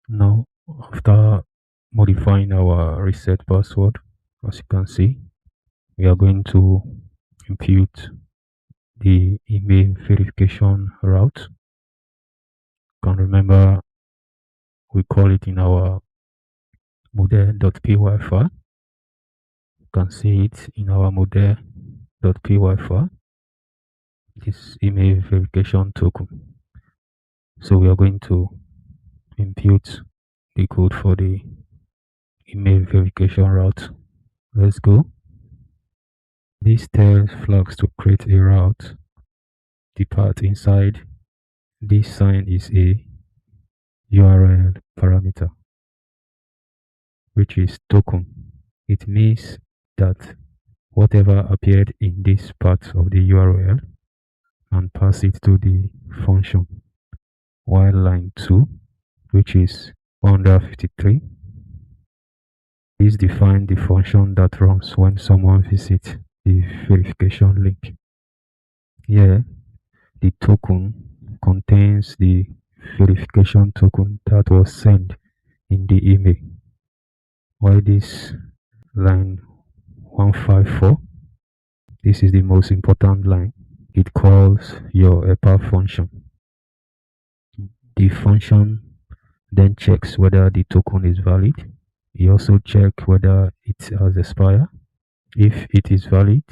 Now, after modifying our reset password, as you can see, we are going to impute the email verification route. You can remember we call it in our model.py file. You can see it in our model.py file, this email verification token. So we are going to impute the code for the email verification route. Let's go. This tells Flask to create a route. The path inside this sign is a URL parameter, which is token. It means that whatever appeared in this part of the URL and pass it to the function. While line 2, which is 153, is define the function that runs when someone visits the verification link. Here, the token contains the verification token that was sent in the email. While this line 154, this is the most important line. It calls your helper function. The function then checks whether the token is valid. You also check whether it has expired. If it is valid,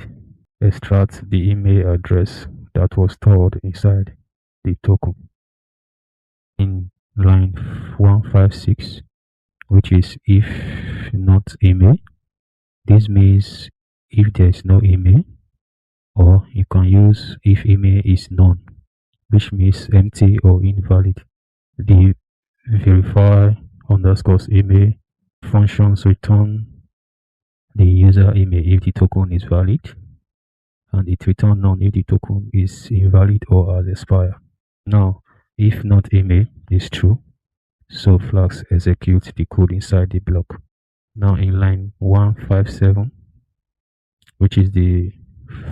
extract the email address that was stored inside the token. In line 156, which is if not email, this means if there is no email, or you can use if email is none, which means empty or invalid. The verify underscore email functions return the user email if the token is valid, and it returns none if the token is invalid or has expired. Now, if not email is true, so Flask executes the code inside the block. Now in line 157, which is the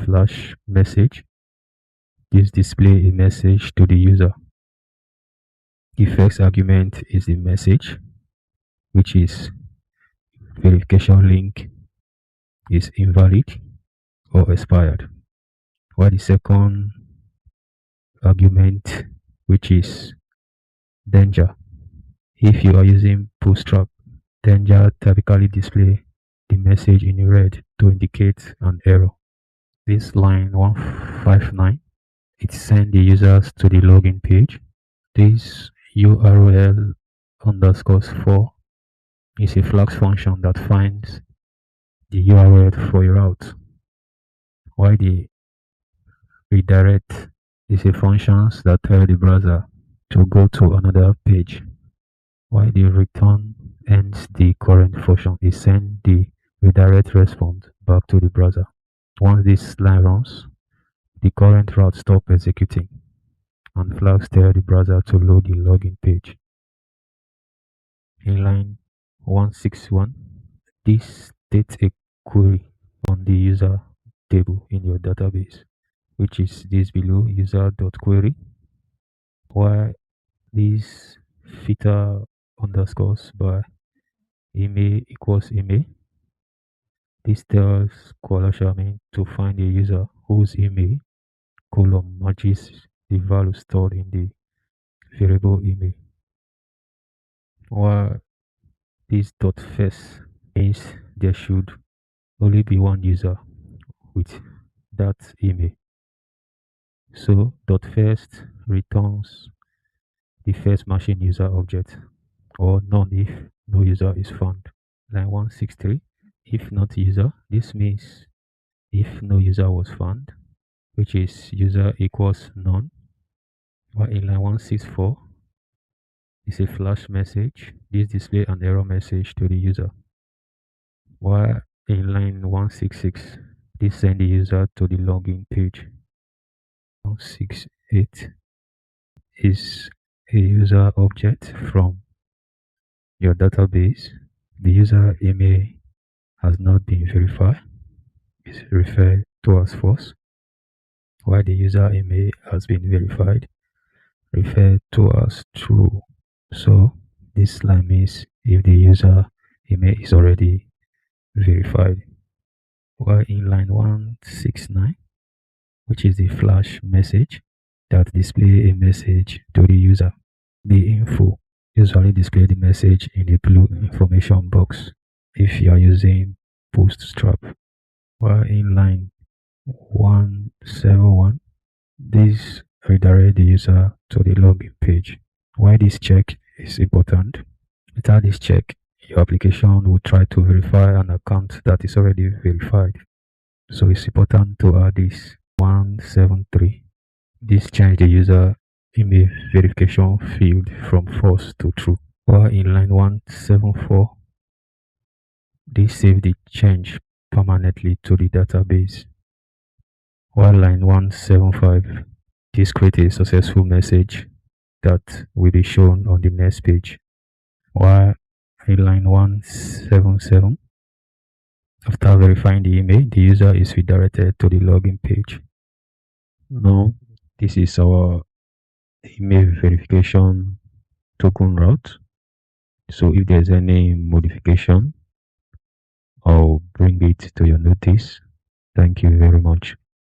flash message, this display a message to the user. The first argument is the message, which is verification link is invalid or expired. While the second argument, which is danger. If you are using Bootstrap, danger typically display the message in red to indicate an error. This line 159, it sends the users to the login page. This URL underscore 4 is a Flask function that finds the URL for a route, while the redirect is a functions that tell the browser to go to another page, while the return ends the current function. It sends the redirect response back to the browser. Once this line runs, the current route stops executing, and Flask tells the browser to load the login page. In line 161, this states a query on the user table in your database, which is this below user.query, while this filter underscores by email equals email. This tells Shaman to find a user whose email column matches the value stored in the variable email. While this dot first means there should only be one user with that email. So dot first returns the first machine user object, or none if no user is found. Line 163, if not user, this means if no user was found, which is user equals none. While in line 164 is a flash message. This displays an error message to the user. While in line 166, this sends the user to the login page. 168 is a user object from your database. The user email has not been verified, is referred to as false, while the user email has been verified, referred to as true. So This line means if the user email is already verified. While in line 169, which is the flash message that display a message to the user. The info usually display the message in a blue information box if you are using Bootstrap. While in line 171, this redirect the user to the login page. Why this check is important? Without this check, your application will try to verify an account that is already verified. So it's important to add this 173. This change the user email verification field from false to true. While in line 174, this save the change permanently to the database. While line 175, this create a successful message that will be shown on the next page. While in line 177, after verifying the email, the user is redirected to the login page. Now, this is our email verification token route. So if there's any modification, I'll bring it to your notice. Thank you very much.